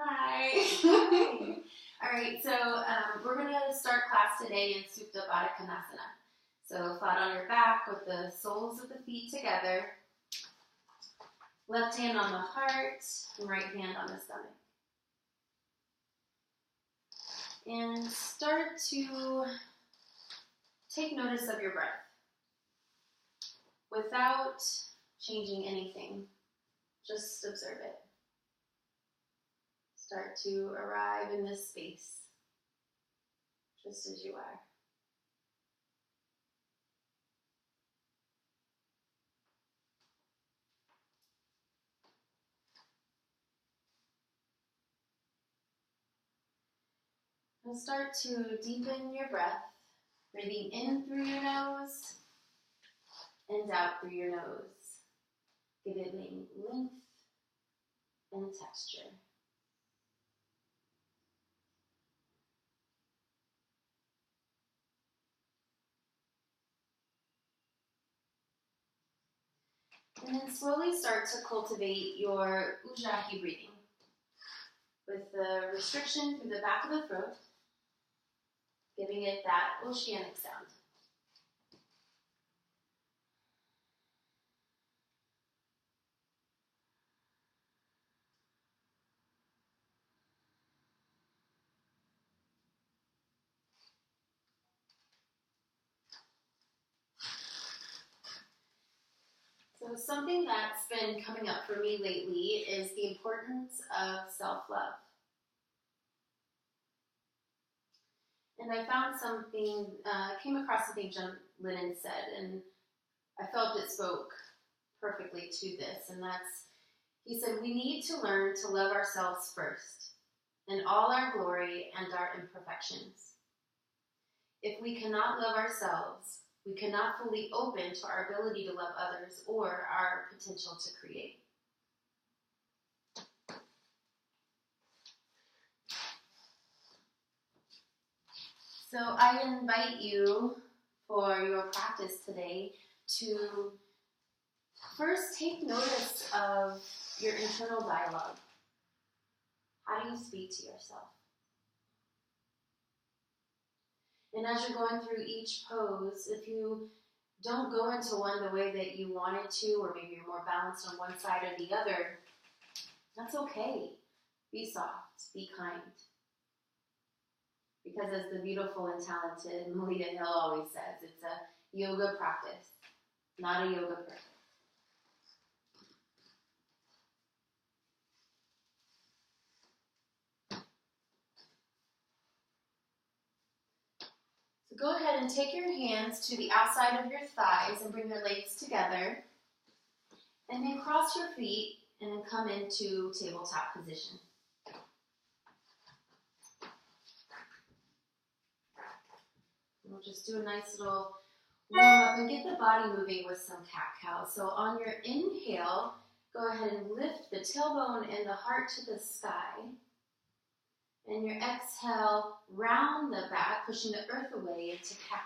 Hi. All right, so we're going to start class today in Supta Baddha Konasana. So flat on your back with the soles of the feet together. Left hand on the heart and right hand on the stomach. And start to take notice of your breath without changing anything. Just observe it. Start to arrive in this space, just as you are. And start to deepen your breath, breathing in through your nose and out through your nose, giving length and texture. And then slowly start to cultivate your Ujjayi breathing with the restriction through the back of the throat, giving it that oceanic sound. So something that's been coming up for me lately is the importance of self-love. And I found something, came across something John Lennon said, and I felt it spoke perfectly to this, and that's, he said, we need to learn to love ourselves first, in all our glory and our imperfections. If we cannot love ourselves, we cannot fully open to our ability to love others or our potential to create. So I invite you for your practice today to first take notice of your internal dialogue. How do you speak to yourself? And as you're going through each pose, if you don't go into one the way that you wanted to, or maybe you're more balanced on one side or the other, that's okay. Be soft, be kind. Because as the beautiful and talented Malia Hill always says, it's a yoga practice, not a yoga practice. So go ahead and take your hands to the outside of your thighs and bring your legs together. And then cross your feet and then come into tabletop position. We'll just do a nice little warm up and get the body moving with some cat-cow. So on your inhale, go ahead and lift the tailbone and the heart to the sky. And your exhale, round the back, pushing the earth away into cat.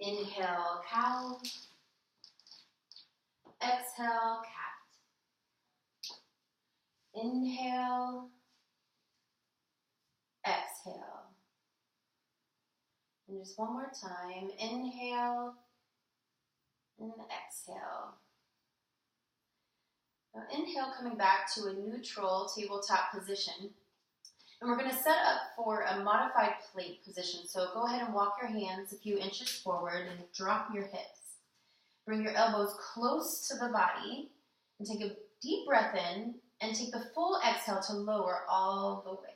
Inhale, cow. Exhale, cat. Inhale, exhale. And just one more time. Inhale and exhale. Now inhale, coming back to a neutral tabletop position. And we're going to set up for a modified plank position. So go ahead and walk your hands a few inches forward and drop your hips. Bring your elbows close to the body and take a deep breath in and take the full exhale to lower all the way.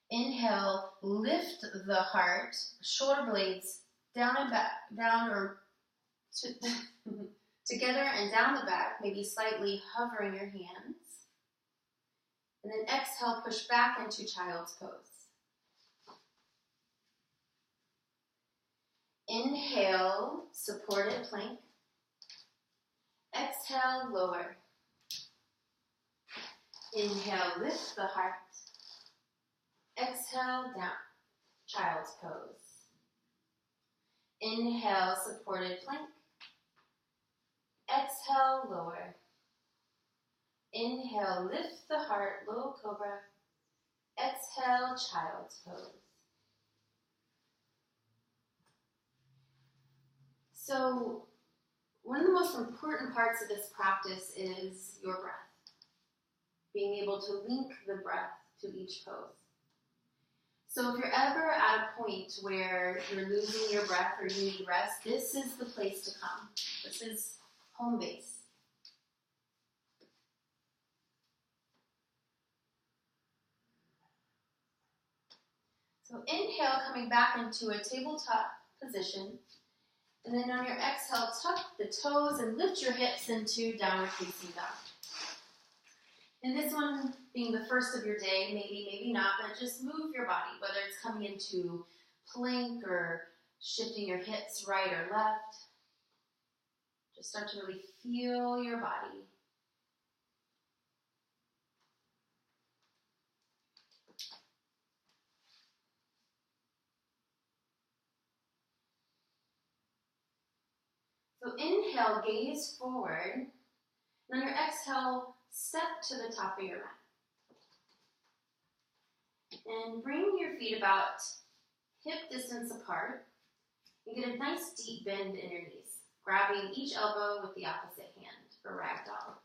Inhale, lift the heart, shoulder blades down and back, down or together and down the back, maybe slightly hovering your hands. And then exhale, push back into child's pose. Inhale, supported plank. Exhale, lower. Inhale, lift the heart. Exhale, down, child's pose. Inhale, supported plank. Exhale, lower. Inhale, lift the heart, low cobra. Exhale, child's pose. So, one of the most important parts of this practice is your breath. Being able to link the breath to each pose. So if you're ever at a point where you're losing your breath or you need rest, this is the place to come. This is home base. So inhale, coming back into a tabletop position. And then on your exhale, tuck the toes and lift your hips into downward facing dog. And this one being the first of your day, maybe not, but just move your body, whether it's coming into plank or shifting your hips right or left. Just start to really feel your body. So inhale, gaze forward. And on your exhale, step to the top of your mat. And bring your feet about hip distance apart. And get a nice deep bend in your knees, grabbing each elbow with the opposite hand for ragdoll.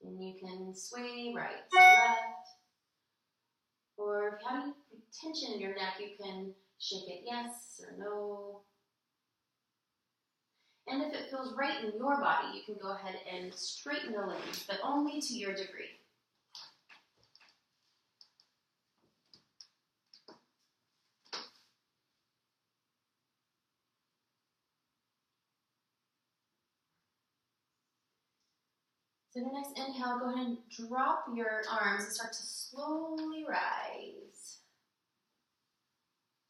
And you can sway right to left. Or if you have any tension in your neck, you can shake it yes or no. And if it feels right in your body, you can go ahead and straighten the legs, but only to your degree. So the next inhale, go ahead and drop your arms and start to slowly rise.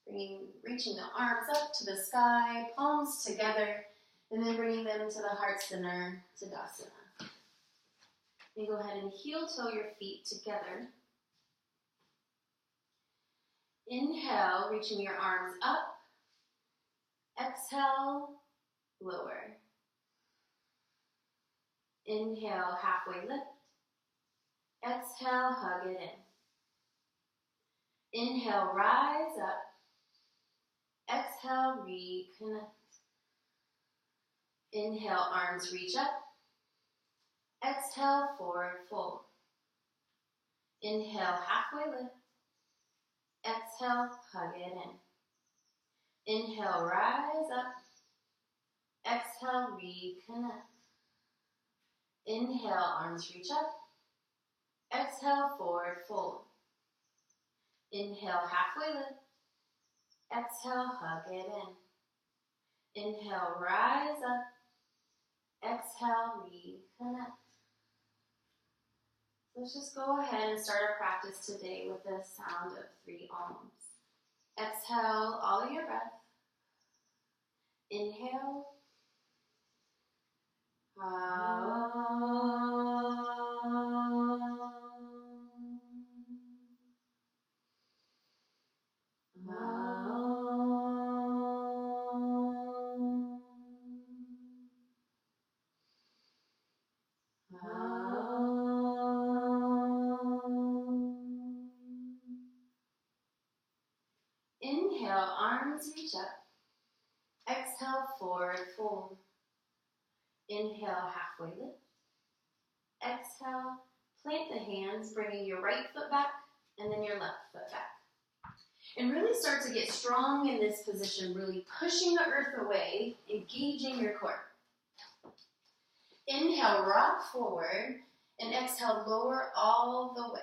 Reaching the arms up to the sky, palms together, and then bringing them to the heart center, Tadasana. And go ahead and heel toe your feet together. Inhale, reaching your arms up. Exhale, lower. Inhale, halfway lift. Exhale, hug it in. Inhale, rise up. Exhale, reconnect. Inhale, arms reach up. Exhale, forward fold. Inhale, halfway lift. Exhale, hug it in. Inhale, rise up. Exhale, reconnect. Inhale, arms reach up. Exhale, forward fold. Inhale, halfway lift. Exhale, hug it in. Inhale, rise up. Exhale, reconnect. Let's just go ahead and start our practice today with the sound of 3 ohms. Exhale all of your breath. Inhale. Inhale, arms reach up. Exhale, forward fold. Inhale, halfway lift. Exhale, plant the hands, bringing your right foot back and then your left foot back. And really start to get strong in this position, really pushing the earth away, engaging your core. Inhale, rock forward, and exhale, lower all the way.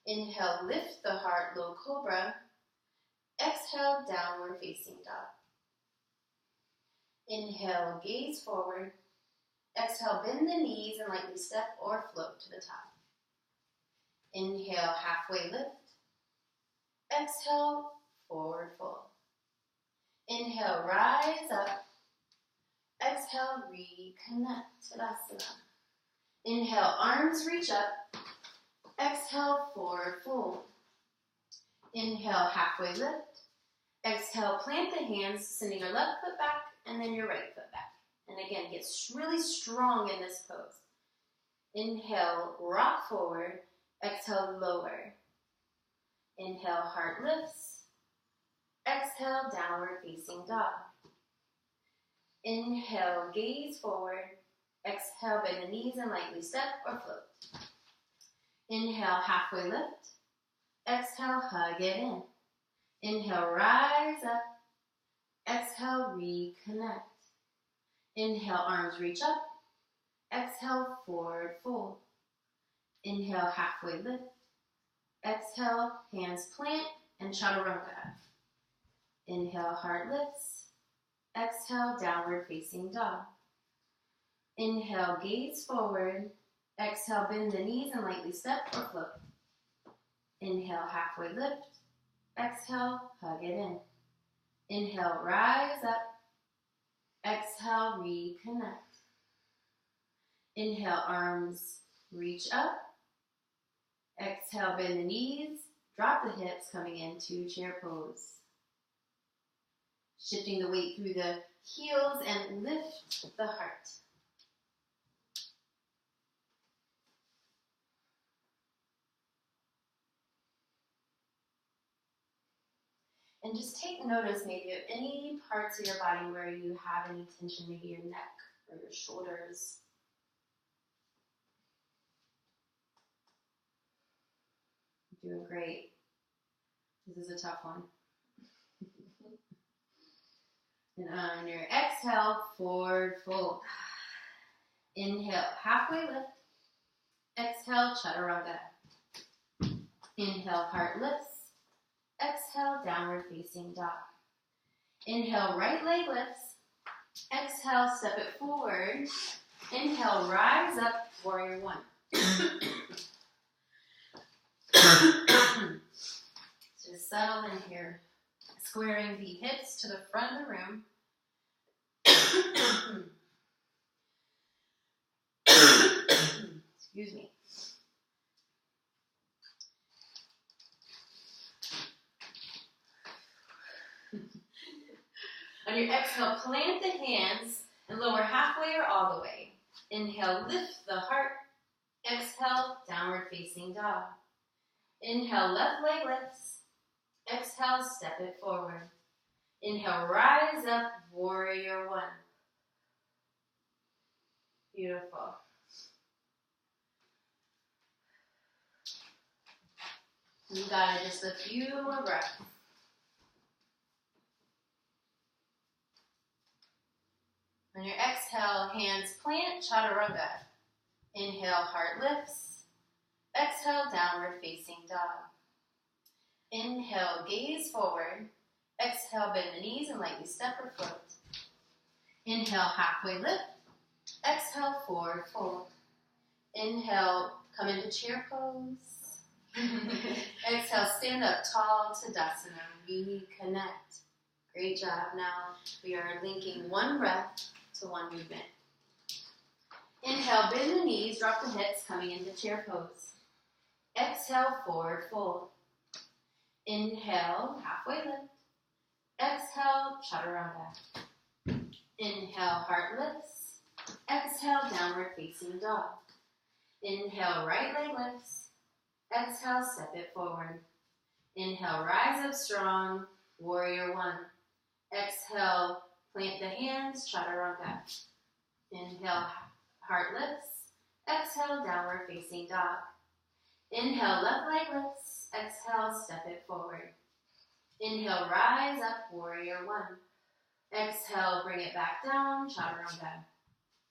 Inhale, lift the heart, low cobra. Exhale, downward facing dog. Inhale, gaze forward. Exhale, bend the knees and lightly step or float to the top. Inhale, halfway lift. Exhale, forward fold. Inhale, rise up. Exhale, reconnect, Tadasana. Inhale, arms reach up. Exhale, forward fold. Inhale, halfway lift. Exhale, plant the hands, sending your left foot back and then your right foot back. And again, get really strong in this pose. Inhale, rock forward. Exhale, lower. Inhale, heart lifts. Exhale, downward facing dog. Inhale, gaze forward. Exhale, bend the knees and lightly step or float. Inhale, halfway lift. Exhale, hug it in. Inhale, rise up. Exhale, reconnect. Inhale, arms reach up. Exhale, forward fold. Inhale, halfway lift. Exhale, hands plant and chaturanga. Inhale, heart lifts. Exhale, downward facing dog. Inhale, gaze forward. Exhale, bend the knees and lightly step or float. Inhale, halfway lift. Exhale, hug it in. Inhale, rise up. Exhale, reconnect. Inhale, arms reach up. Exhale, bend the knees. Drop the hips, coming into chair pose. Shifting the weight through the heels and lift the heart. And just take notice maybe of any parts of your body where you have any tension, maybe your neck or your shoulders. You're doing great. This is a tough one. And on your exhale, forward fold. Inhale, halfway lift. Exhale, chaturanga. Inhale, heart lifts. Exhale, downward facing dog. Inhale, right leg lifts. Exhale, step it forward. Inhale, rise up, warrior one. So just settle in here, squaring the hips to the front of the room. Excuse me. On your exhale, plant the hands and lower halfway or all the way. Inhale, lift the heart. Exhale, downward facing dog. Inhale, left leg lifts. Exhale, step it forward. Inhale, rise up, warrior one. Beautiful. You got it, just a few more breaths. On your exhale, hands plant, chaturanga. Inhale, heart lifts. Exhale, downward facing dog. Inhale, gaze forward. Exhale, bend the knees and lightly step or float. Inhale, halfway lift. Exhale, forward fold. Inhale, come into chair pose. Exhale, stand up tall to Tadasana. Reconnect. Great job. Now we are linking one breath to one movement. Inhale, bend the knees, drop the hips, coming into chair pose. Exhale, forward fold. Inhale, halfway lift. Exhale, chaturanga. Inhale, heart lifts. Exhale, downward facing dog. Inhale, right leg lifts. Exhale, step it forward. Inhale, rise up strong, warrior one. Exhale, plant the hands, chaturanga. Inhale, heart lifts. Exhale, downward facing dog. Inhale, left leg lifts. Exhale, step it forward. Inhale, rise up, warrior one. Exhale, bring it back down, chaturanga.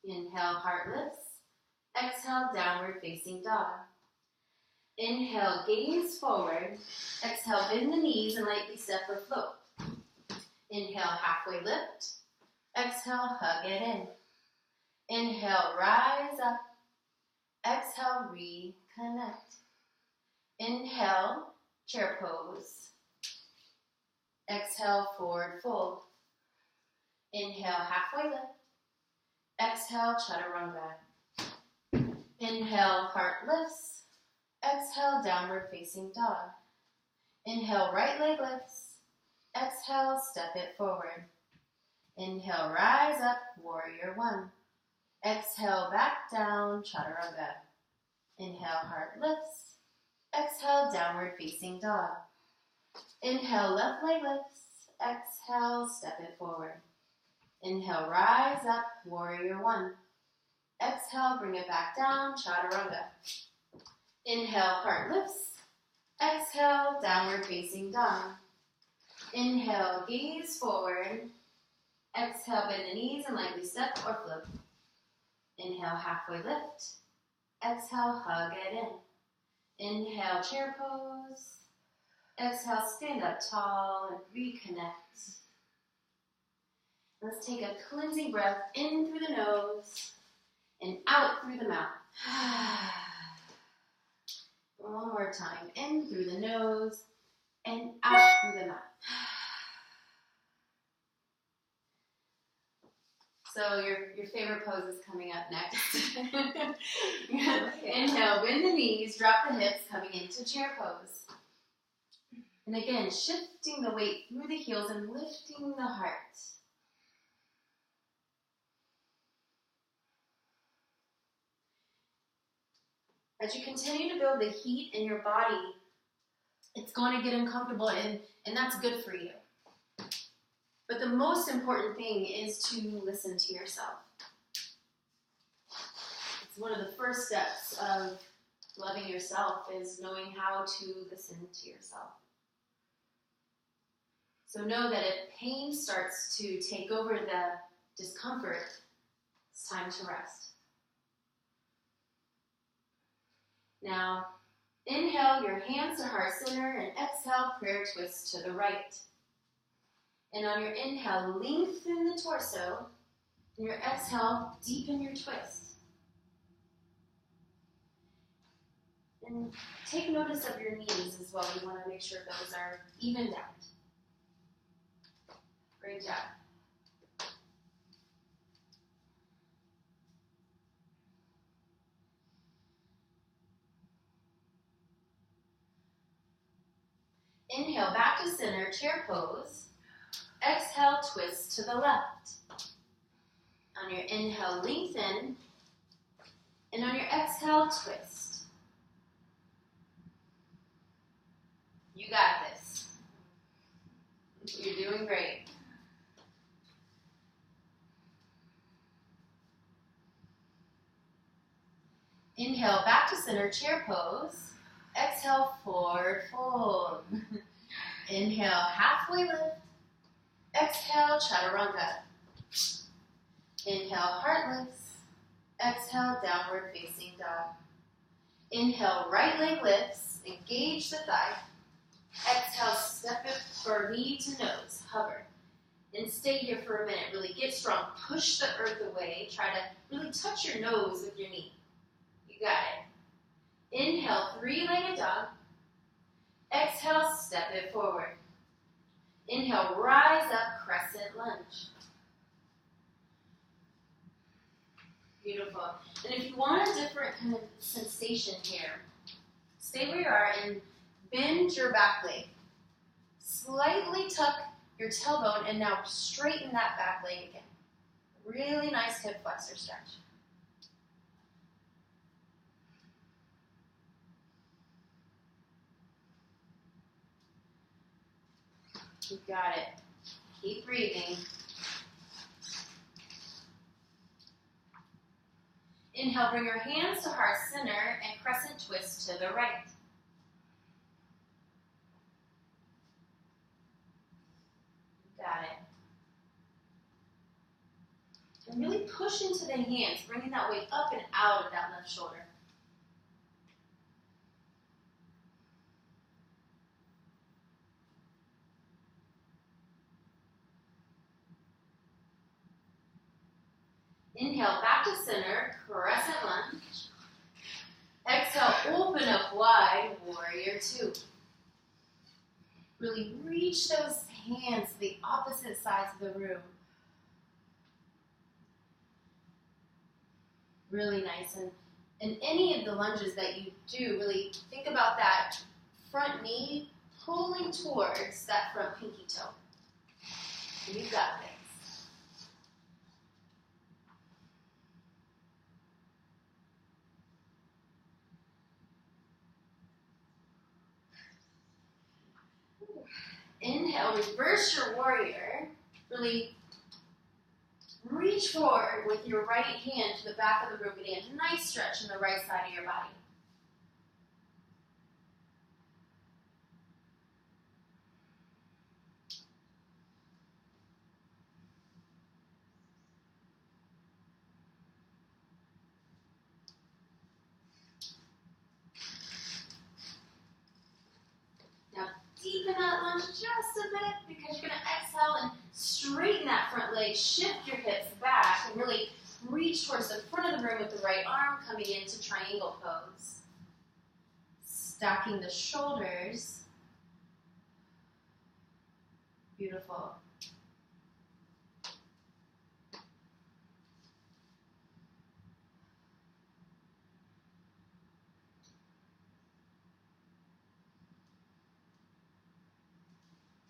Inhale, heart lifts. Exhale, downward facing dog. Inhale, gaze forward. Exhale, bend the knees and lightly step or float. Inhale, halfway lift. Exhale, hug it in. Inhale, rise up. Exhale, reconnect. Inhale, chair pose. Exhale, forward fold. Inhale, halfway lift. Exhale, chaturanga. Inhale, heart lifts. Exhale, downward facing dog. Inhale, right leg lifts. Exhale, step it forward. Inhale, rise up, warrior one. Exhale, back down, chaturanga. Inhale, heart lifts. Exhale, downward facing dog. Inhale, left leg lifts. Exhale, step it forward. Inhale, rise up, warrior one. Exhale, bring it back down, chaturanga. Inhale, heart lifts. Exhale, downward facing dog. Inhale, gaze forward. Exhale, bend the knees and lightly step or flip. Inhale, halfway lift. Exhale, hug it in. Inhale, chair pose. Exhale, stand up tall and reconnect. Let's take a cleansing breath in through the nose and out through the mouth. One more time. In through the nose and out through the mouth. So your favorite pose is coming up next. Inhale, bend the knees, drop the hips, coming into chair pose. And again, shifting the weight through the heels and lifting the heart. As you continue to build the heat in your body, it's going to get uncomfortable, and that's good for you. But the most important thing is to listen to yourself. It's one of the first steps of loving yourself, is knowing how to listen to yourself. So know that if pain starts to take over the discomfort, it's time to rest. Now, inhale your hands to heart center and exhale, prayer twist to the right. And on your inhale, lengthen the torso. And your exhale, deepen your twist. And take notice of your knees as well. We want to make sure those are evened out. Great job. Inhale, back to center, chair pose. Exhale, twist to the left. On your inhale, lengthen. And on your exhale, twist. You got this. You're doing great. Inhale, back to center, chair pose. Exhale, forward fold. Inhale, halfway lift. Exhale, chaturanga. Inhale, heart lifts. Exhale, downward facing dog. Inhale, right leg lifts. Engage the thigh. Exhale, step it for knee to nose. Hover. And stay here for a minute. Really get strong. Push the earth away. Try to really touch your nose with your knee. You got it. Inhale, three-legged dog. Exhale, step it forward. Inhale, rise up, crescent lunge. Beautiful. And if you want a different kind of sensation here, stay where you are and bend your back leg. Slightly tuck your tailbone and now straighten that back leg again. Really nice hip flexor stretch. You got it. Keep breathing. Inhale, bring your hands to heart center and crescent twist to the right. You got it. And really push into the hands, bringing that weight up and out of that left shoulder. Inhale, back to center, crescent lunge. Exhale, open up wide, warrior two. Really reach those hands to the opposite sides of the room. Really nice. And any of the lunges that you do, really think about that front knee pulling towards that front pinky toe. You got this. Inhale, reverse your warrior. Really reach forward with your right hand to the back of the room, getting a nice stretch in the right side of your body. Now deepen that lunge just a bit because you're going to exhale and straighten that front leg, shift your hips back, and really reach towards the front of the room with the right arm, coming into triangle pose. Stacking the shoulders. Beautiful.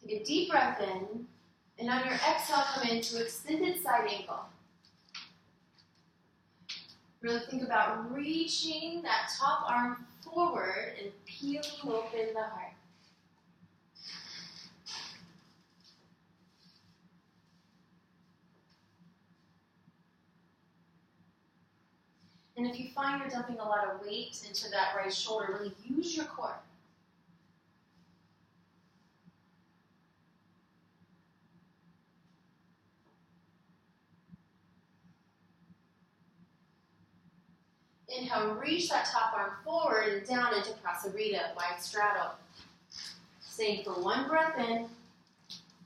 Take a deep breath in, and on your exhale, come into extended side angle. Really think about reaching that top arm forward and peeling open the heart. And if you find you're dumping a lot of weight into that right shoulder, really use your core. Inhale, reach that top arm forward and down into Prasarita, wide straddle. Staying for one breath in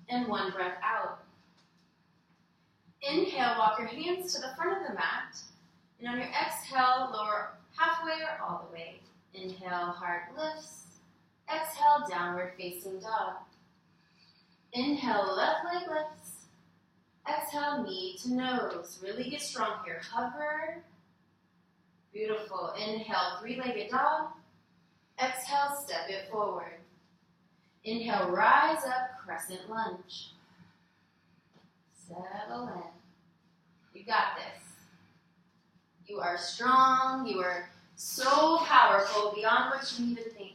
and one breath out. Inhale, walk your hands to the front of the mat. And on your exhale, lower halfway or all the way. Inhale, heart lifts. Exhale, downward facing dog. Inhale, left leg lifts. Exhale, knee to nose. Really get strong here. Hover. Beautiful. Inhale, three-legged dog. Exhale, step it forward. Inhale, rise up, crescent lunge. Settle in. You got this. You are strong. You are so powerful beyond what you even think.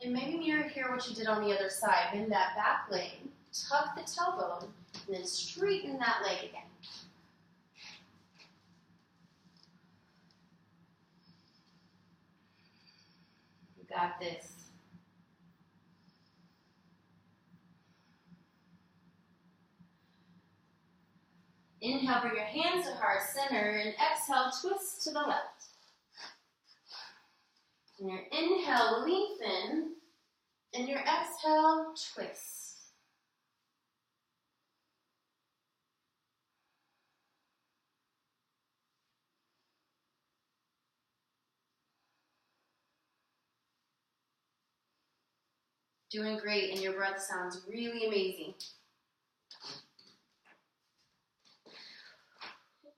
And maybe mirror here what you did on the other side. Bend that back leg, tuck the tailbone, and then straighten that leg again. You got this. Inhale, bring your hands to heart center, and exhale, twist to the left. And your inhale, lengthen, and your exhale, twist. Doing great, and your breath sounds really amazing.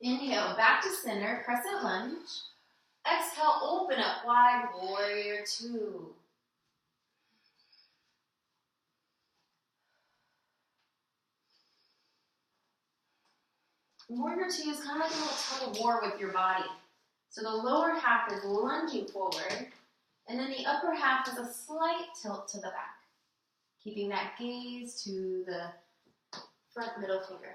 Inhale, back to center, crescent lunge. Exhale, open up wide, warrior two. Warrior two is kind of like a little tug of war with your body. So the lower half is lunging forward, and then the upper half is a slight tilt to the back. Keeping that gaze to the front middle finger.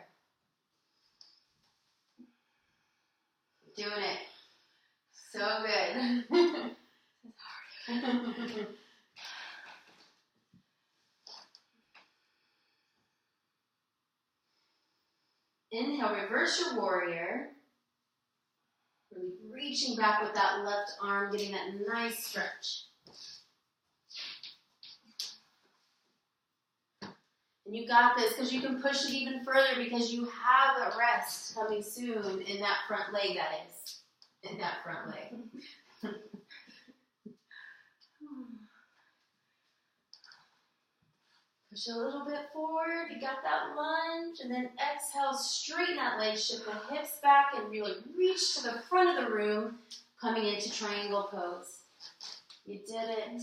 Doing it. So good. It's hard. Inhale, reverse your warrior. Really reaching back with that left arm, getting that nice stretch. And you got this because you can push it even further because you have a rest coming soon in that front leg, that is. In that front leg. Push a little bit forward, you got that lunge, and then exhale, straighten that leg, shift the hips back, and really reach to the front of the room, coming into triangle pose. You did it.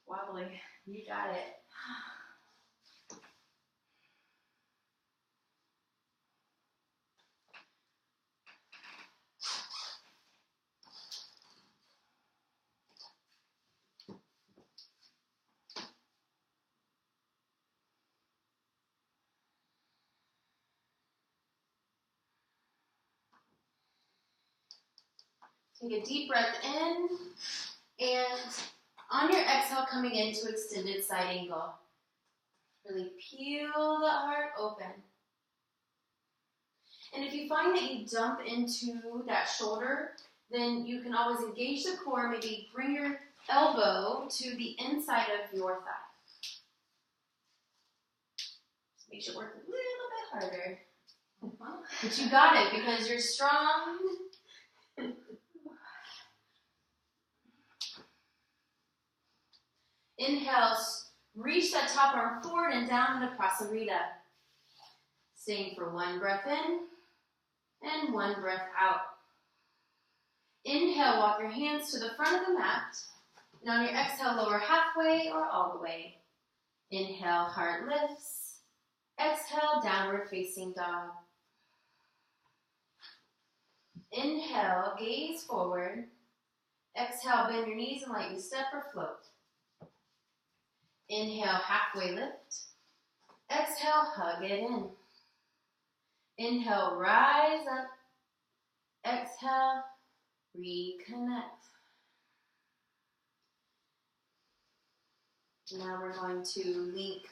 Wobbly. You got it. Take a deep breath in, and on your exhale, coming into extended side angle. Really peel the heart open. And if you find that you dump into that shoulder, then you can always engage the core, maybe bring your elbow to the inside of your thigh. Just makes it work a little bit harder. But you got it because you're strong. Inhale, reach that top arm forward and down into Prasarita. Staying for one breath in and one breath out. Inhale, walk your hands to the front of the mat. And on your exhale, lower halfway or all the way. Inhale, heart lifts. Exhale, downward facing dog. Inhale, gaze forward. Exhale, bend your knees and lightly step or float. Inhale, halfway lift. Exhale, hug it in. Inhale, rise up. Exhale, reconnect. Now we're going to link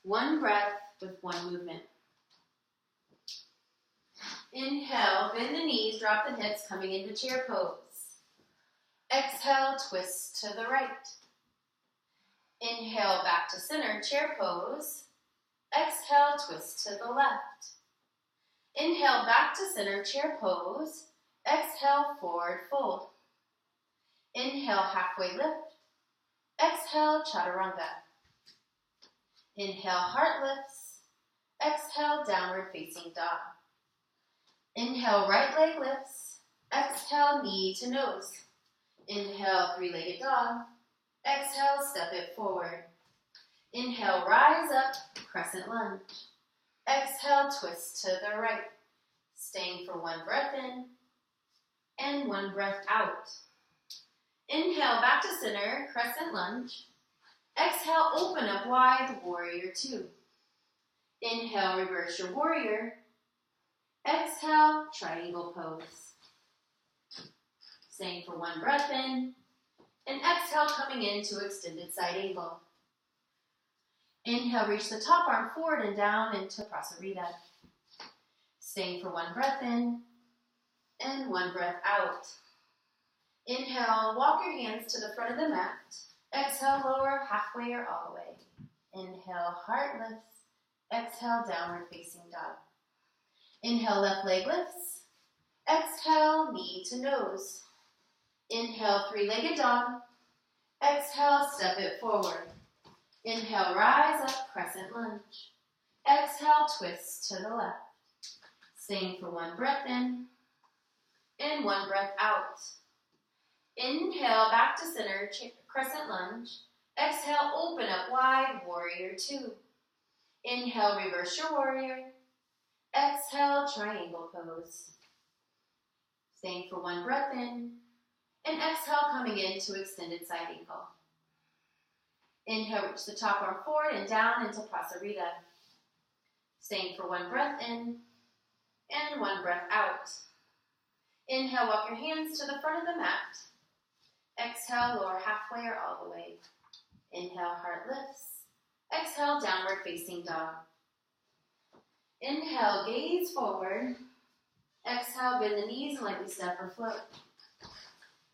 one breath with one movement. Inhale, bend the knees, drop the hips, coming into chair pose. Exhale, twist to the right. Inhale, back to center, chair pose. Exhale, twist to the left. Inhale, back to center, chair pose. Exhale, forward fold. Inhale, halfway lift. Exhale, chaturanga. Inhale, heart lifts. Exhale, downward facing dog. Inhale, right leg lifts. Exhale, knee to nose. Inhale, three-legged dog. Exhale, step it forward. Inhale, rise up, crescent lunge. Exhale, twist to the right. Staying for one breath in and one breath out. Inhale, back to center, crescent lunge. Exhale, open up wide, warrior two. Inhale, reverse your warrior. Exhale, triangle pose. Staying for one breath in. And exhale, coming into extended side angle. Inhale, reach the top arm forward and down into Prasarita. Staying for one breath in and one breath out. Inhale, walk your hands to the front of the mat. Exhale, lower halfway or all the way. Inhale, heart lifts. Exhale, downward facing dog. Inhale, left leg lifts. Exhale, knee to nose. Inhale, three-legged dog. Exhale, step it forward. Inhale, rise up, crescent lunge. Exhale, twist to the left. Staying for one breath in and one breath out. Inhale, back to center, crescent lunge. Exhale, open up wide, warrior two. Inhale, reverse your warrior. Exhale, triangle pose. Staying for one breath in. And exhale, coming into extended side angle. Inhale, reach the top arm forward and down into Prasarita. Staying for one breath in and one breath out. Inhale, walk your hands to the front of the mat. Exhale, lower halfway or all the way. Inhale, heart lifts. Exhale, downward facing dog. Inhale, gaze forward. Exhale, bend the knees and lightly step or float.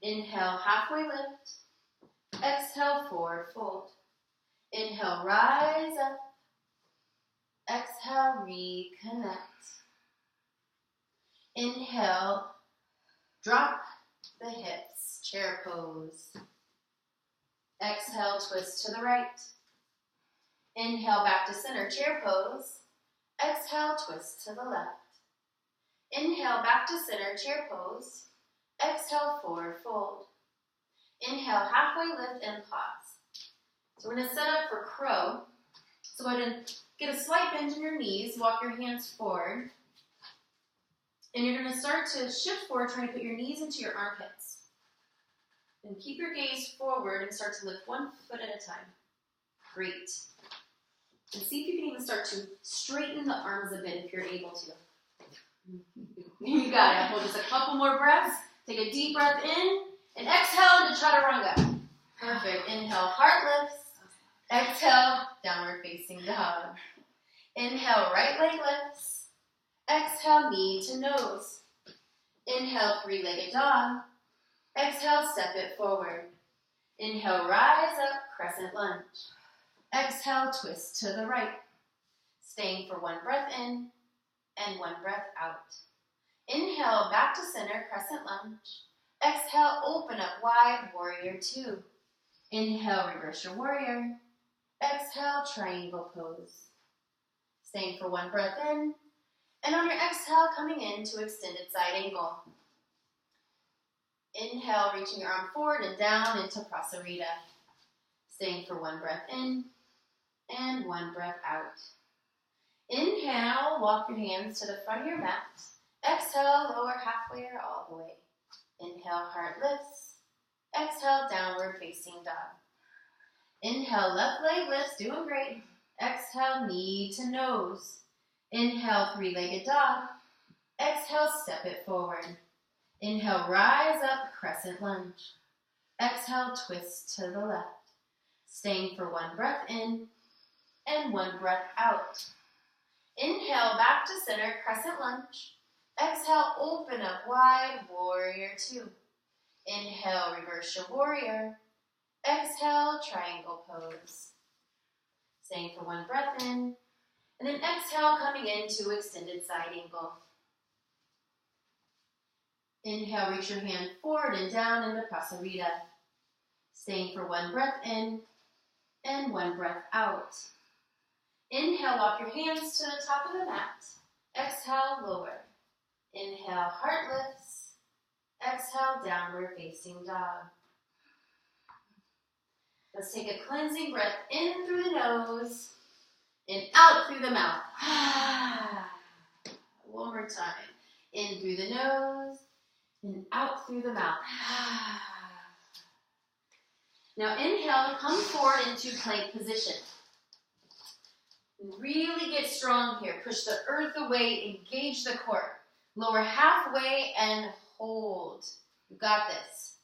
Inhale, halfway lift. Exhale, forward fold. Inhale, rise up. Exhale, reconnect. Inhale, drop the hips, chair pose. Exhale, twist to the right. Inhale, back to center, chair pose. Exhale, twist to the left. Inhale, back to center, chair pose. Exhale, forward fold. Inhale, halfway lift and pause. So we're going to set up for crow. So go ahead and get a slight bend in your knees, walk your hands forward. And you're going to start to shift forward, trying to put your knees into your armpits. And keep your gaze forward and start to lift one foot at a time. Great. And see if you can even start to straighten the arms a bit if you're able to. You got it. Hold just a couple more breaths. Take a deep breath in and exhale into chaturanga. Perfect. Inhale, heart lifts. Exhale, downward facing dog. Inhale, right leg lifts. Exhale, knee to nose. Inhale, three-legged dog. Exhale, step it forward. Inhale, rise up, crescent lunge. Exhale, twist to the right. Staying for one breath in and one breath out. Inhale, back to center, crescent lunge. Exhale, open up wide, warrior two. Inhale, reverse your warrior. Exhale, triangle pose. Staying for one breath in. And on your exhale, coming into extended side angle. Inhale, reaching your arm forward and down into prasarita. Staying for one breath in and one breath out. Inhale, walk your hands to the front of your mat. Exhale, lower halfway or all the way. Inhale, heart lifts. Exhale, downward facing dog. Inhale, left leg lifts, doing great. Exhale, knee to nose. Inhale, three-legged dog. Exhale, step it forward. Inhale, rise up, crescent lunge. Exhale, twist to the left. Staying for one breath in and one breath out. Inhale, back to center, crescent lunge. Exhale, open up wide, warrior two. Inhale, reverse your warrior. Exhale, triangle pose. Staying for one breath in. And then exhale, coming into extended side angle. Inhale, reach your hand forward and down into prasarita. Staying for one breath in and one breath out. Inhale, walk your hands to the top of the mat. Exhale, lower. Inhale, heart lifts. Exhale, downward facing dog. Let's take a cleansing breath in through the nose and out through the mouth. One more time. In through the nose and out through the mouth. Now inhale, come forward into plank position. Really get strong here. Push the earth away, engage the core. Lower halfway and hold. You got this.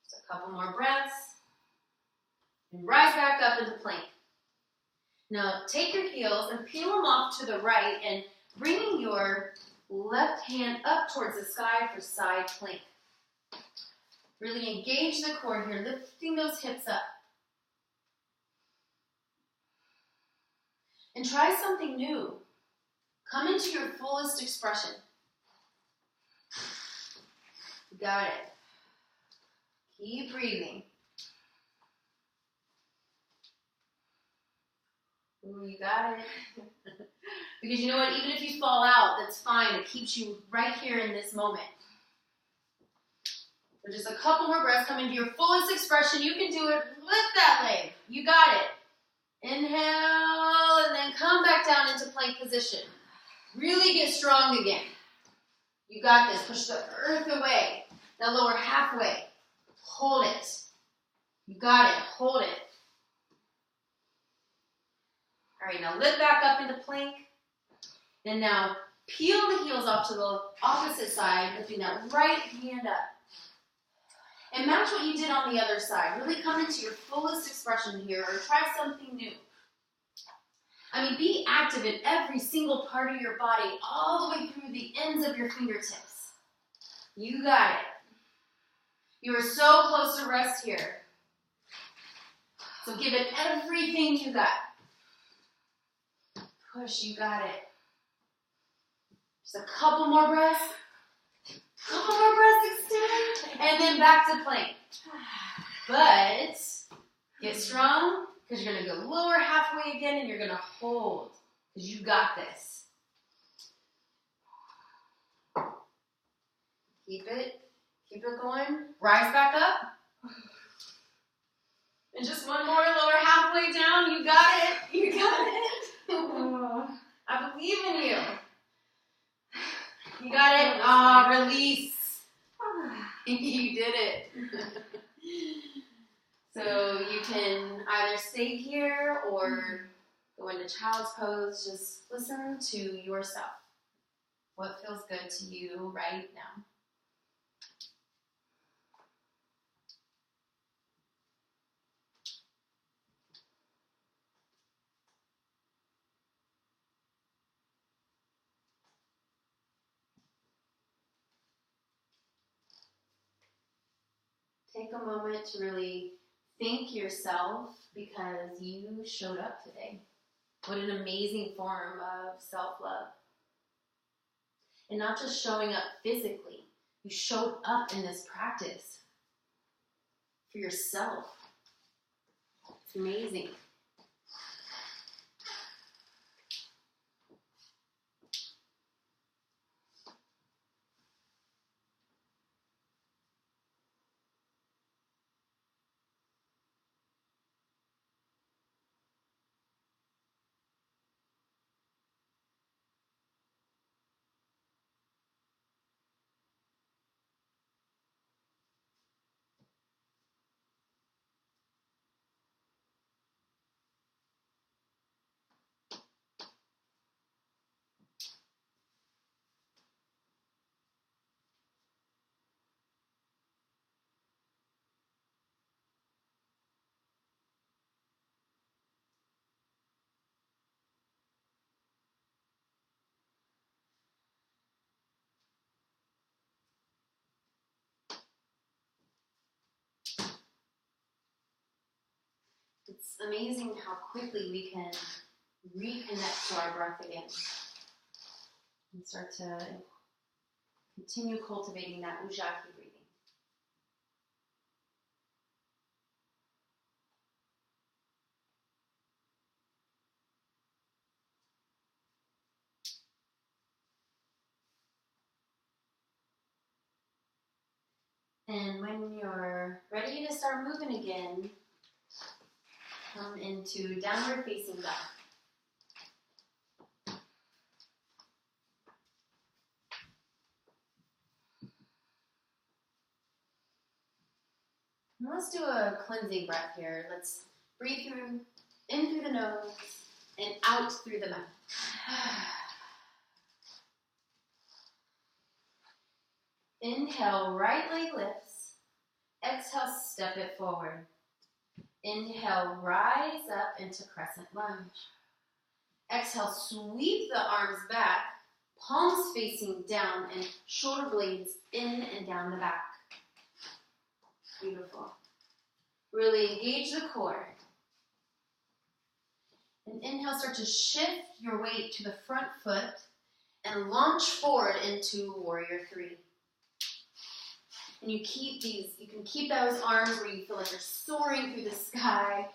Just a couple more breaths. And rise back up into plank. Now take your heels and peel them off to the right and bringing your left hand up towards the sky for side plank. Really engage the core here, lifting those hips up. And try something new. Come into your fullest expression. You got it. Keep breathing. Ooh, you got it. Because you know what? Even if you fall out, that's fine. It keeps you right here in this moment. So just a couple more breaths. Come into your fullest expression. You can do it. Lift that leg. You got it. Inhale, and then come back down into plank position. Really get strong again. You got this. Push the earth away. Now lower halfway. Hold it. You got it. Hold it. All right, now lift back up into plank. And now peel the heels off to the opposite side, lifting that right hand up. And match what you did on the other side. Really come into your fullest expression here, or try something new. I mean, be active in every single part of your body, all the way through the ends of your fingertips. You got it. You are so close to rest here. So give it everything you got. Push, you got it. Just a couple more breaths. Couple more breaths, extend. And then back to plank. But get strong, because you're going to go lower halfway again, and you're going to hold, because you got this. Keep it going. Rise back up. And just one more, lower halfway down. You got it. You got it. I believe in you. You got it. Release. You did it. So you can either stay here or go into child's pose. Just listen to yourself. What feels good to you right now? Take a moment to really thank yourself because you showed up today. What an amazing form of self-love. And not just showing up physically. You showed up in this practice for yourself. It's amazing. It's amazing how quickly we can reconnect to our breath again and start to continue cultivating that ujjayi breathing. And when you're ready to start moving again, come into downward facing dog. And let's do a cleansing breath here. Let's breathe in through the nose and out through the mouth. Inhale, right leg lifts. Exhale, step it forward. Inhale, rise up into crescent lunge. Exhale, sweep the arms back, palms facing down and shoulder blades in and down the back. Beautiful. Really engage the core. And inhale, start to shift your weight to the front foot and launch forward into warrior three. And you can keep those arms where you feel like you're soaring through the sky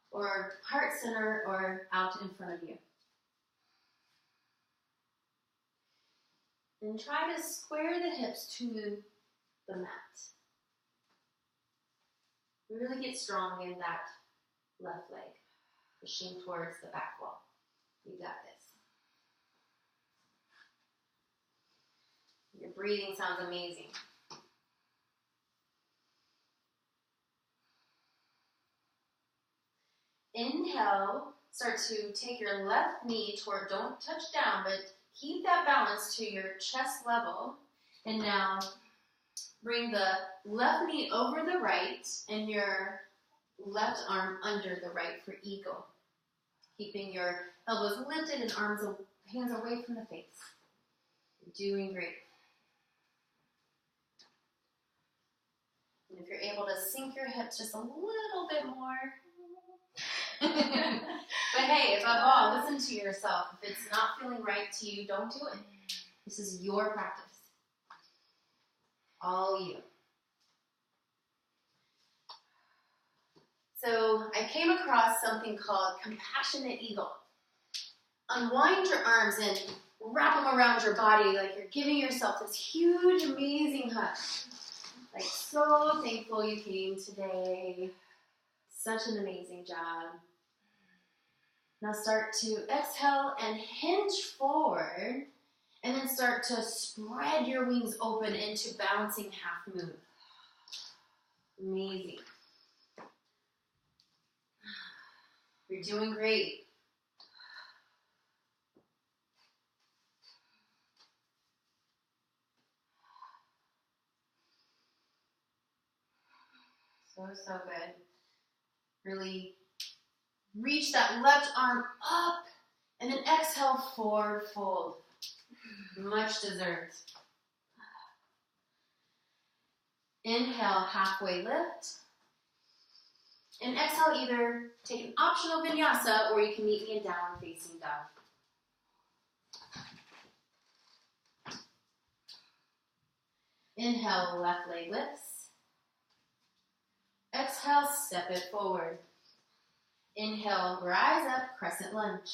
or heart center or out in front of you. And try to square the hips to the mat. Really get strong in that left leg, pushing towards the back wall. You got this. Your breathing sounds amazing. Inhale, start to take your left knee toward, don't touch down, but keep that balance to your chest level. And now bring the left knee over the right and your left arm under the right for eagle. Keeping your elbows lifted and hands away from the face. You're doing great. And if you're able to sink your hips just a little bit more. But hey, above all, listen to yourself. If it's not feeling right to you, don't do it. This is your practice. All you. So I came across something called Compassionate Eagle. Unwind your arms and wrap them around your body like you're giving yourself this huge, amazing hug. Like, so thankful you came today. Such an amazing job. Now start to exhale and hinge forward. And then start to spread your wings open into balancing half moon. Amazing. You're doing great. So good. Really reach that left arm up and then exhale, forward fold. Much deserved. Inhale, halfway lift. And exhale, either take an optional vinyasa or you can meet me in downward facing dog. Inhale, left leg lifts. Exhale, step it forward. Inhale, rise up, crescent lunge.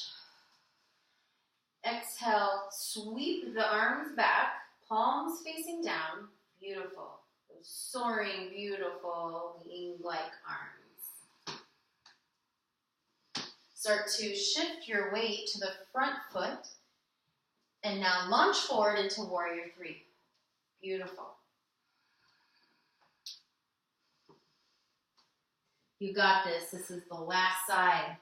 Exhale, sweep the arms back, palms facing down. Beautiful. Those soaring, beautiful wing-like arms. Start to shift your weight to the front foot. And now lunge forward into warrior three. Beautiful. You got this. This is the last side.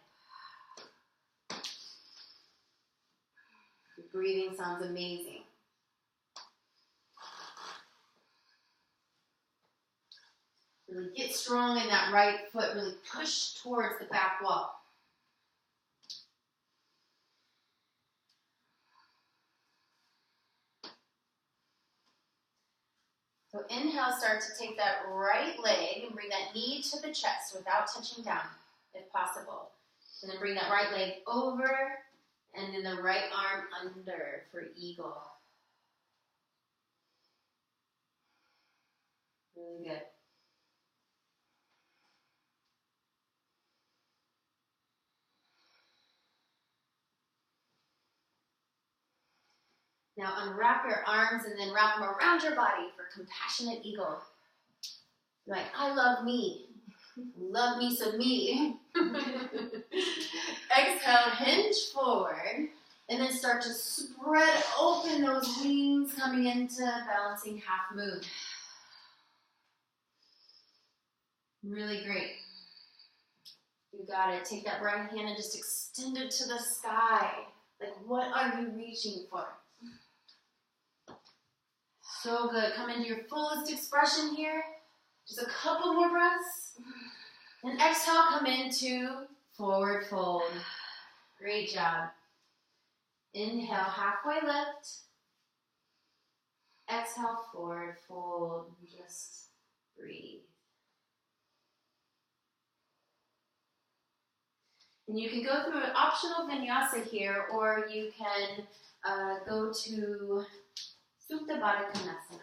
Your breathing sounds amazing. Really get strong in that right foot. Really push towards the back wall. So inhale, start to take that right leg and bring that knee to the chest without touching down, if possible. And then bring that right leg over and then the right arm under for eagle. Really good. Now unwrap your arms and then wrap them around your body for compassionate eagle. You're like, I love me. Love me some me. Exhale, hinge forward. And then start to spread open those wings coming into balancing half moon. Really great. You got it. Take that right hand and just extend it to the sky. Like, what are you reaching for? So good. Come into your fullest expression here. Just a couple more breaths. And exhale, come into forward fold. Great job. Inhale, halfway lift. Exhale, forward fold. Just breathe. And you can go through an optional vinyasa here, or you can go to Supta Baddha Konasana.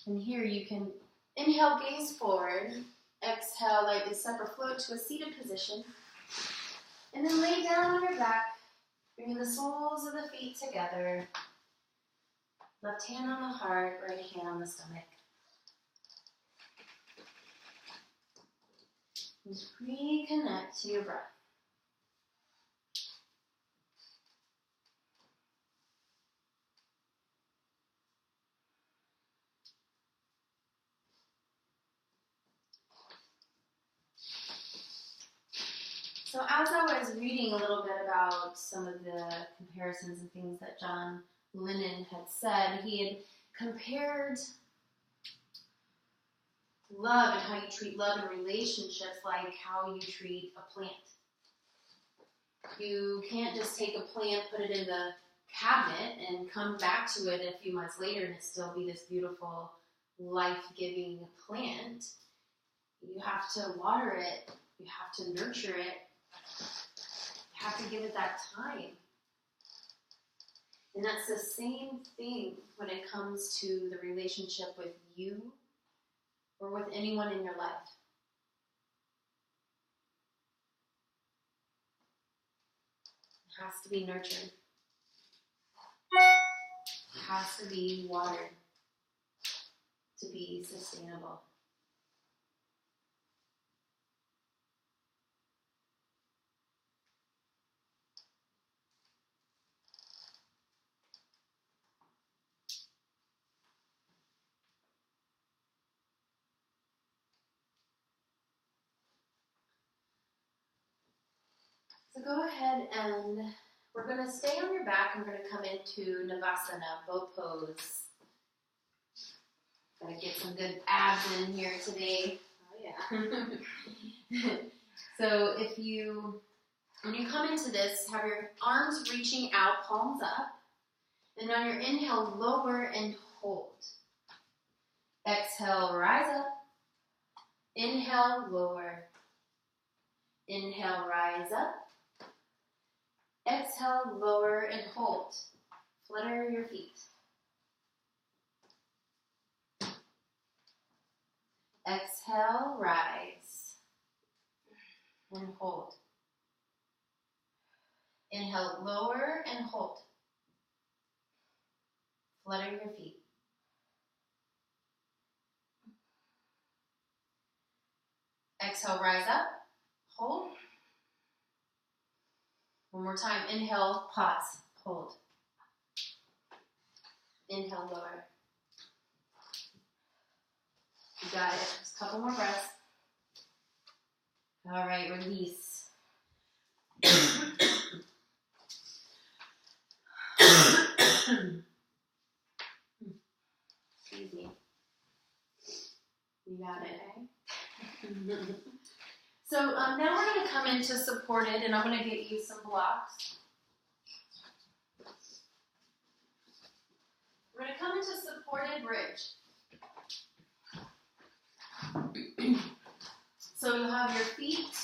And here you can inhale, gaze forward. Exhale, lightly step or float to a seated position. And then lay down on your back, bringing the soles of the feet together. Left hand on the heart, right hand on the stomach. Just reconnect to your breath. So as I was reading a little bit about some of the comparisons and things that John Lennon had said, he had compared love and how you treat love in relationships like how you treat a plant. You can't just take a plant, put it in the cabinet, and come back to it a few months later and it still be this beautiful, life-giving plant. You have to water it. You have to nurture it. You have to give it that time. And that's the same thing when it comes to the relationship with you or with anyone in your life. It has to be nurtured. It has to be watered to be sustainable. So go ahead and we're going to stay on your back. I'm going to come into Navasana, boat pose. Got to get some good abs in here today. Oh yeah. So if you When you come into this, have your arms reaching out, palms up. And on your inhale, lower and hold. Exhale, rise up. Inhale, lower. Inhale, rise up. Exhale, lower and hold. Flutter your feet. Exhale, rise and hold. Inhale, lower and hold. Flutter your feet. Exhale, rise up, hold. One more time. Inhale, pause, hold. Inhale, lower. You got it. Just a couple more breaths. All right, release. Excuse me. You got it, eh? So now we're going to come into supported, and I'm going to get you some blocks. We're going to come into supported bridge. So you'll have your feet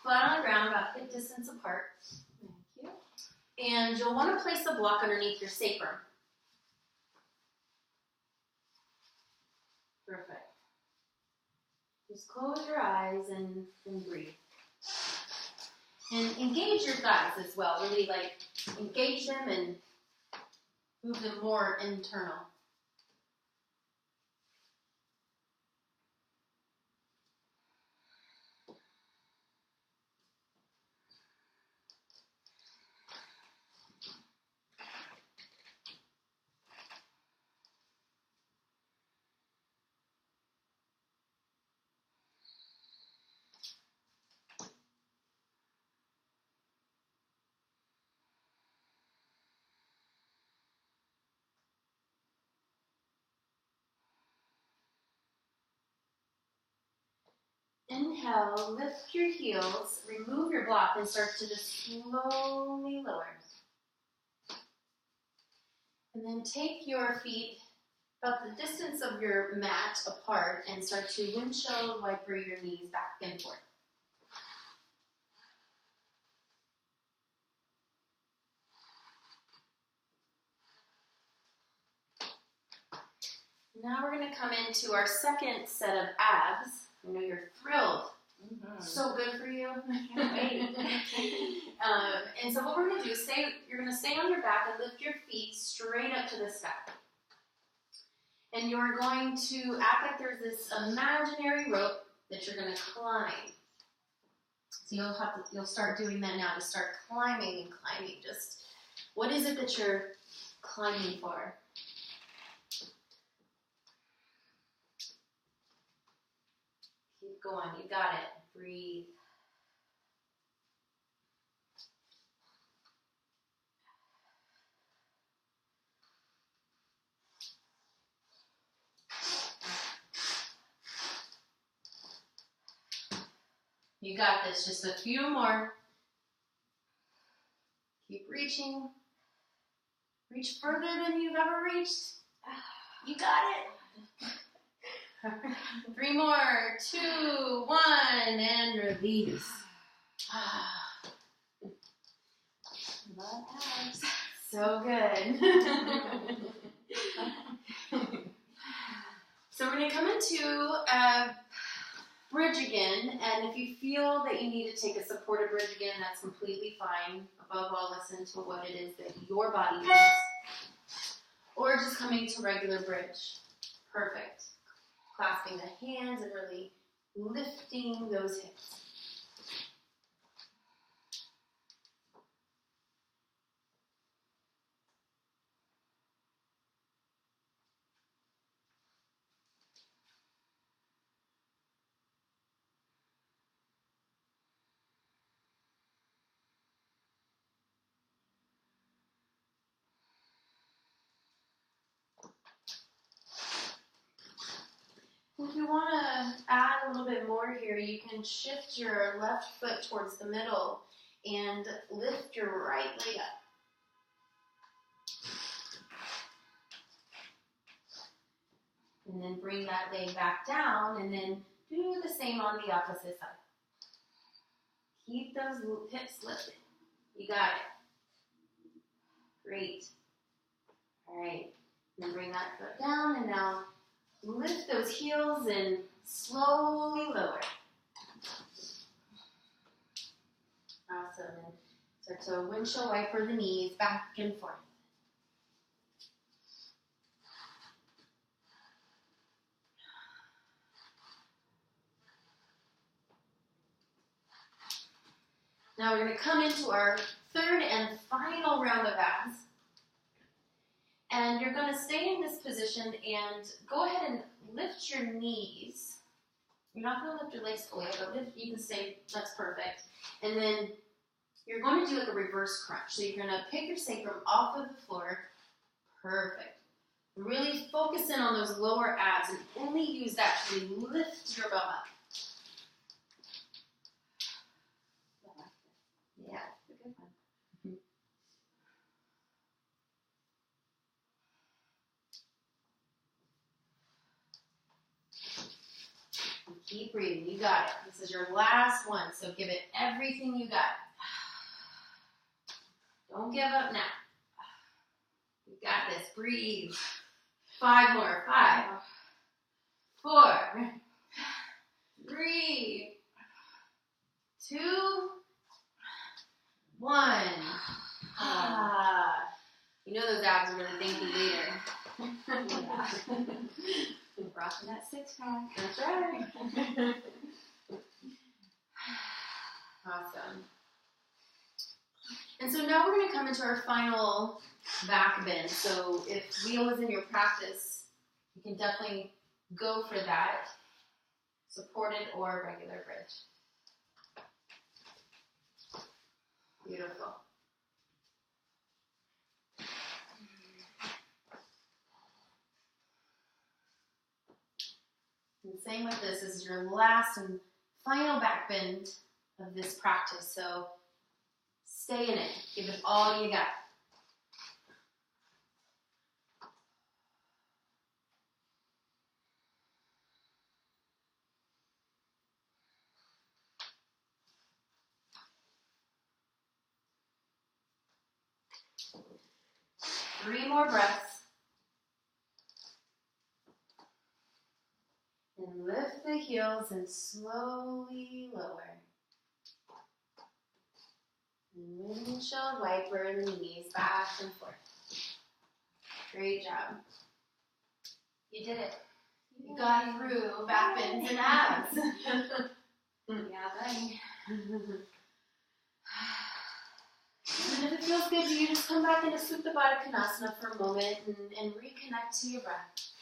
flat on the ground, about hip distance apart. Thank you. And you'll want to place the block underneath your sacrum. Perfect. Just close your eyes and breathe. And engage your thighs as well. Really engage them and move them more internal. Inhale, lift your heels, remove your block, and start to just slowly lower. And then take your feet about the distance of your mat apart and start to windshield wiper your knees back and forth. Now we're going to come into our second set of abs. I know you're thrilled. Mm-hmm. So good for you. Can't wait. And so what we're going to do is you're going to stay on your back and lift your feet straight up to the sky. And you're going to act like there's this imaginary rope that you're going to climb. So you'll start doing that now. Just start climbing and climbing. Just what is it that you're climbing for? Keep going. You got it. Breathe. You got this. Just a few more. Keep reaching. Reach further than you've ever reached. You got it. 3 more. 2, 1, and release. Love abs. So good. So we're going to come into bridge again, and if you feel that you need to take a supported bridge again, that's completely fine. Above all, listen to what it is that your body needs. Or just coming to regular bridge. Perfect. Clasping the hands and really lifting those hips. If you want to add a little bit more here, you can shift your left foot towards the middle and lift your right leg up. And then bring that leg back down, and then do the same on the opposite side. Keep those hips lifted. You got it. Great. All right. Then bring that foot down, and now lift those heels and slowly lower. Awesome. And start to windshield wiper the knees back and forth. Now we're going to come into our third and final round of abs. And you're going to stay in this position and go ahead and lift your knees. You're not going to lift your legs fully, but you can stay, that's perfect. And then you're going to do like a reverse crunch. So you're going to pick your sacrum off of the floor. Perfect. Really focus in on those lower abs and only use that to lift your bum up. Yeah, it's a good one. Keep breathing. You got it. This is your last one, so give it everything you got. Don't give up now. You got this. Breathe. 5 more. 5, 4, 3, 2, 1. You know those abs are going to thank you later. Rocking that 6-pack. That's right. Awesome. And so now we're going to come into our final back bend. So if wheel is in your practice, you can definitely go for that. Supported or regular bridge. Beautiful. And same with this. This is your last and final back bend of this practice. So stay in it. Give it all you got. Three more breaths. And lift the heels and slowly lower. And windshield wiper the knees back and forth. Great job. You did it. You got through back bends and abs. Yeah, buddy. And if it feels good to you, just come back into Supta Baddha Konasana for a moment and reconnect to your breath.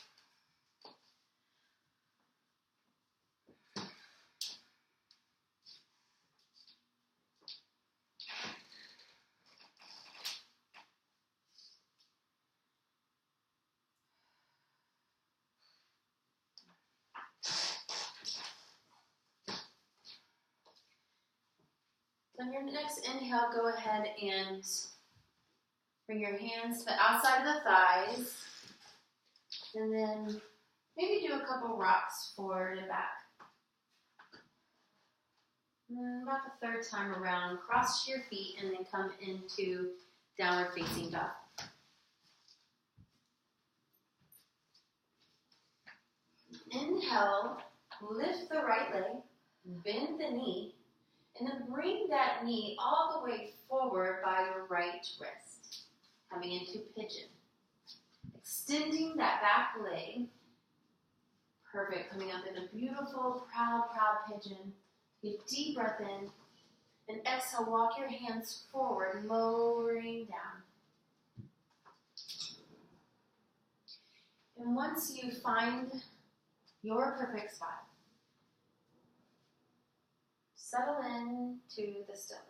On your next inhale, go ahead and bring your hands to the outside of the thighs. And then maybe do a couple rocks forward and back. And then about the third time around, cross your feet and then come into downward facing dog. Inhale, lift the right leg, bend the knee, and then bring that knee all the way forward by your right wrist, coming into pigeon. Extending that back leg. Perfect. Coming up in a beautiful, proud pigeon. Take a deep breath in. And exhale, walk your hands forward, lowering down. And once you find your perfect spot, settle in to the stillness.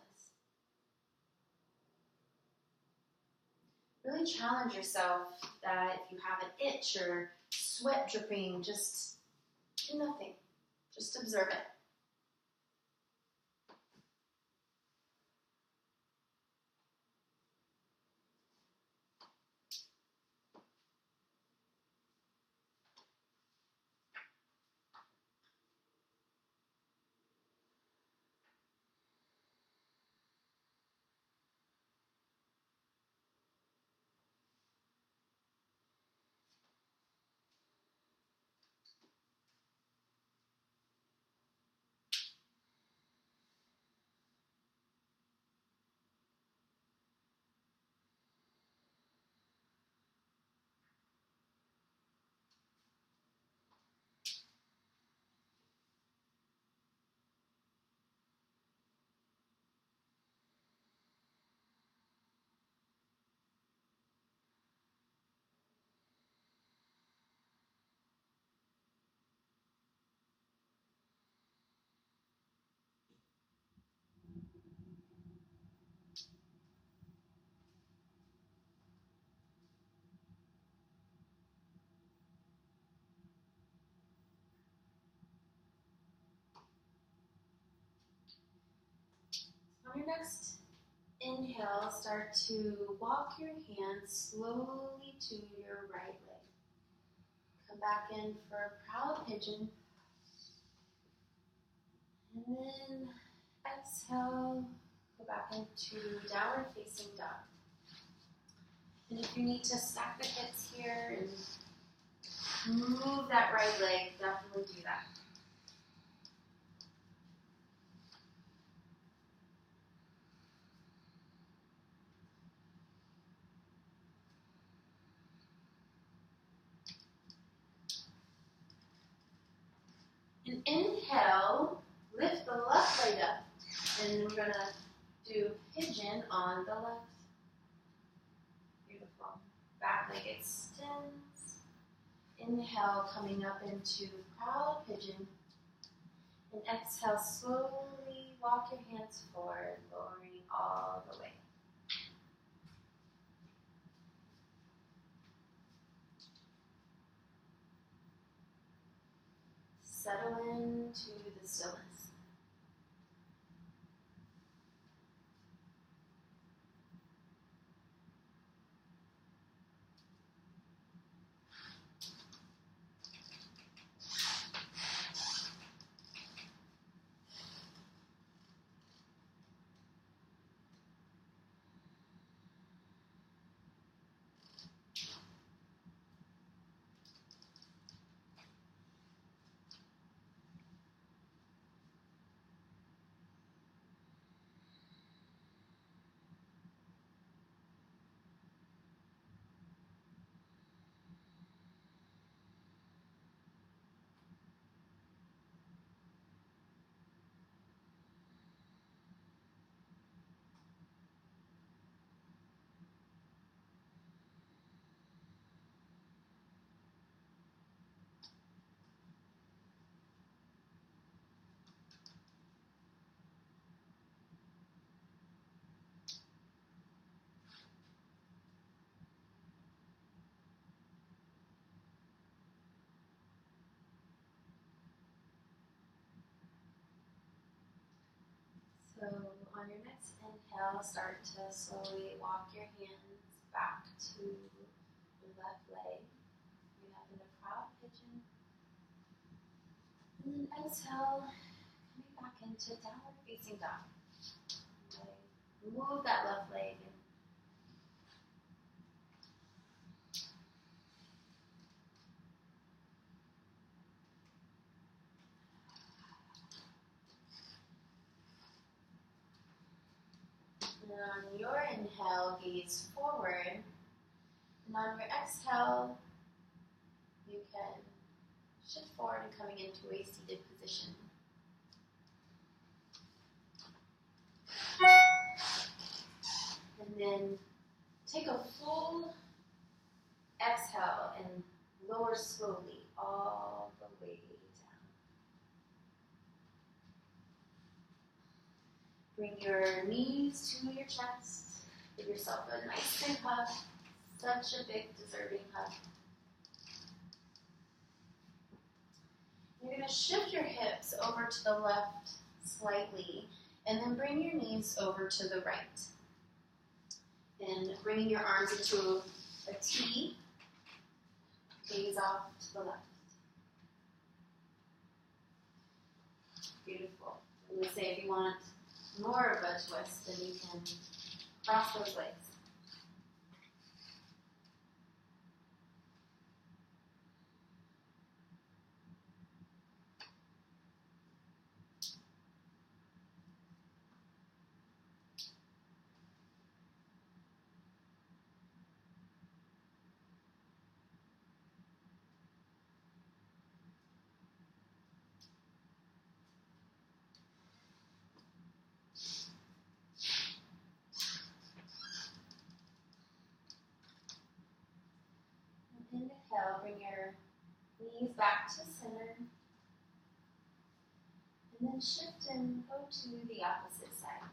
Really challenge yourself that if you have an itch or sweat dripping, just do nothing. Just observe it. your next inhale, start to walk your hands slowly to your right leg. Come back in for a proud pigeon. And then exhale, go back into downward facing dog. And if you need to stack the hips here and move that right leg, definitely do that. And inhale, lift the left leg up. And we're going to do pigeon on the left. Beautiful. Back leg extends. Inhale, coming up into proud pigeon. And exhale, slowly walk your hands forward, lowering all the way. Settle into the stillness. So on your next inhale, start to slowly walk your hands back to the left leg. Bring up into proud pigeon. And then exhale, coming back into downward facing dog. Okay. Move that left leg. And on your inhale, gaze forward. And on your exhale, you can shift forward and coming into a seated position. And then take a full exhale and lower slowly all the way down. Bring your knees to your chest. Give yourself a nice big hug. Such a big, deserving hug. You're going to shift your hips over to the left slightly, and then bring your knees over to the right. And bringing your arms into a T, gaze off to the left. Beautiful. I'm going to say if you want more of a twist, then you can cross those legs. Inhale, bring your knees back to center. And then shift and go to the opposite side.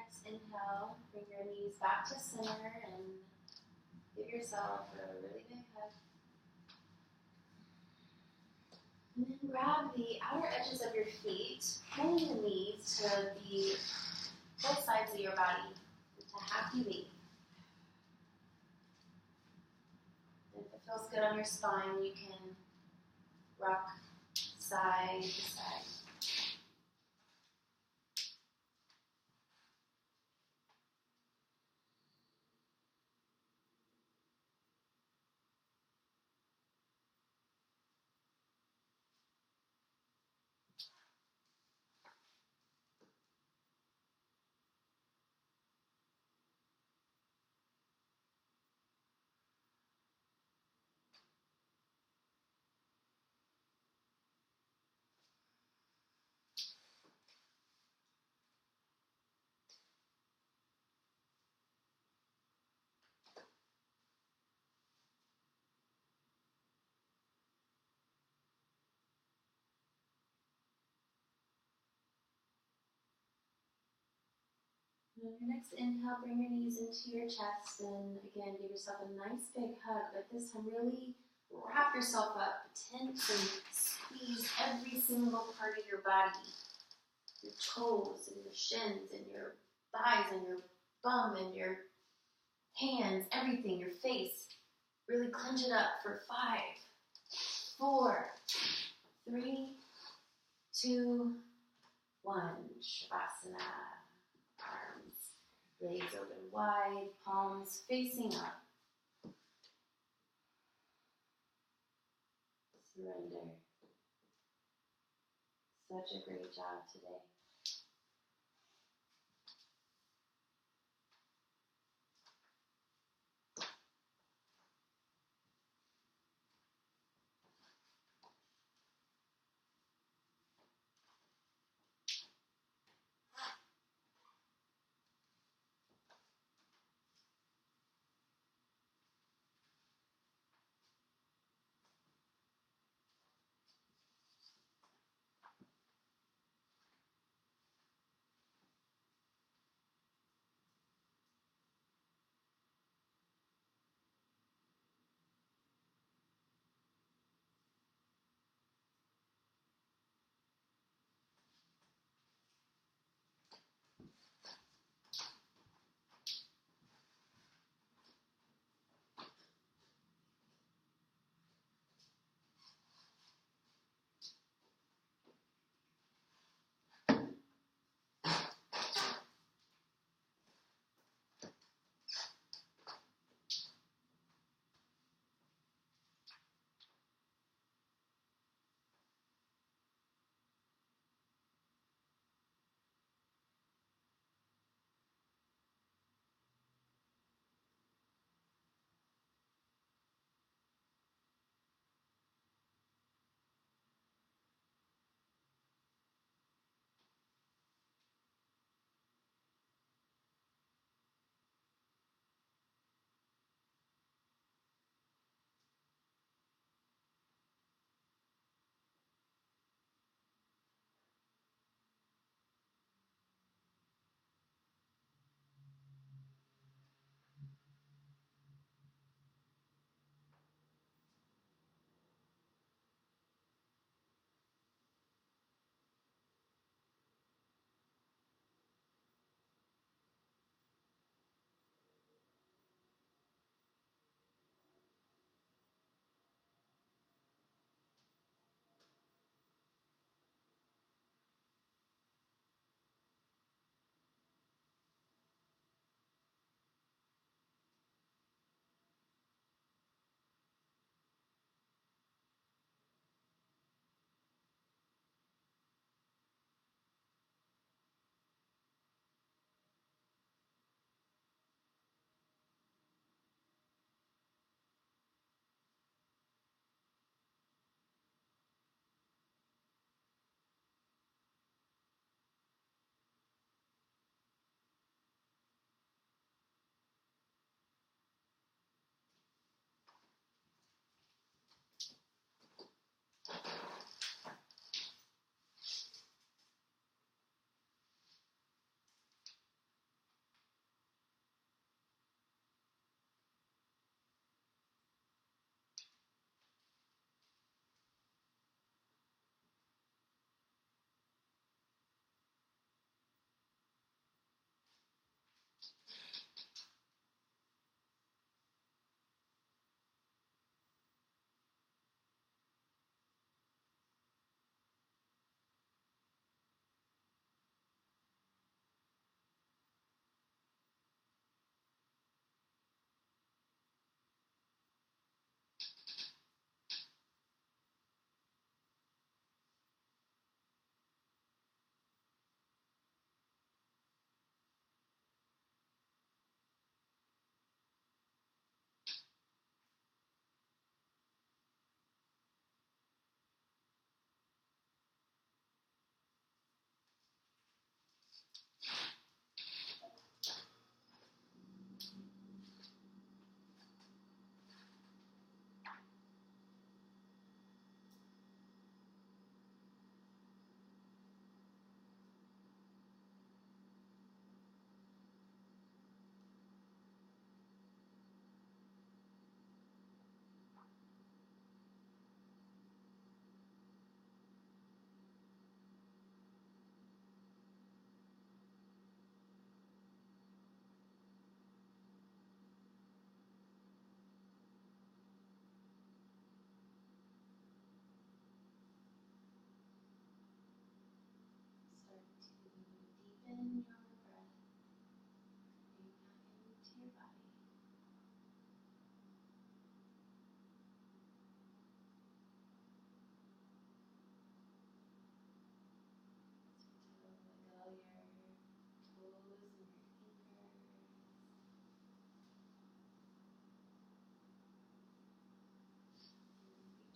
next inhale, bring your knees back to center and give yourself a really big hug. And then grab the outer edges of your feet, pulling the knees to the both sides of your body into happy wave. And if it feels good on your spine, you can rock side to side. And on your next inhale, bring your knees into your chest and again give yourself a nice big hug, but this time really wrap yourself up, tense and squeeze every single part of your body. Your toes and your shins and your thighs and your bum and your hands, everything, your face. Really clench it up for 5, 4, 3, 2, 1. Shavasana. Arms, legs open wide, palms facing up. Surrender. Such a great job today.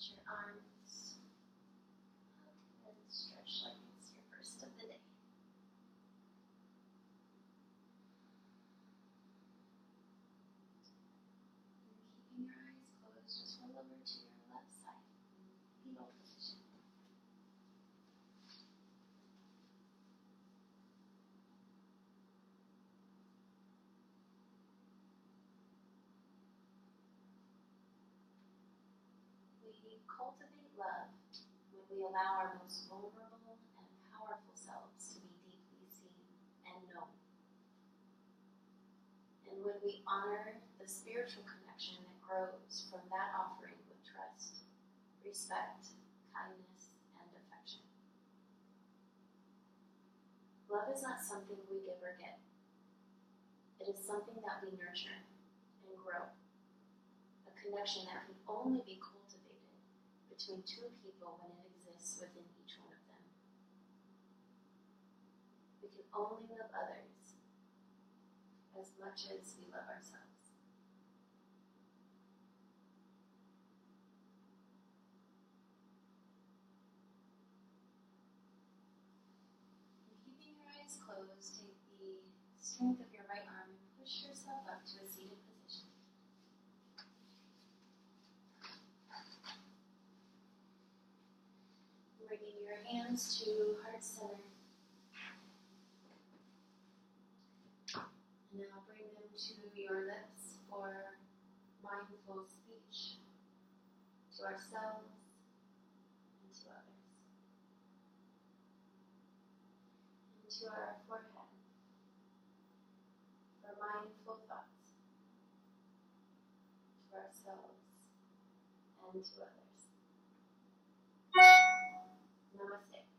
Let your arms up and stretch like it's your first of the day. And keeping your eyes closed, just roll over to your left side, fetal position. We cultivate love when we allow our most vulnerable and powerful selves to be deeply seen and known. And when we honor the spiritual connection that grows from that offering with trust, respect, kindness, and affection. Love is not something we give or get. It is something that we nurture and grow. A connection that can only be cultivated between two people when it exists within each one of them. We can only love others as much as we love ourselves. And keeping your eyes closed, take the strength of your right arm and push yourself up to a seated position. Bringing your hands to heart center. And now bring them to your lips for mindful speech to ourselves and to others. And to our forehead for mindful thoughts to ourselves and to others. Namaste.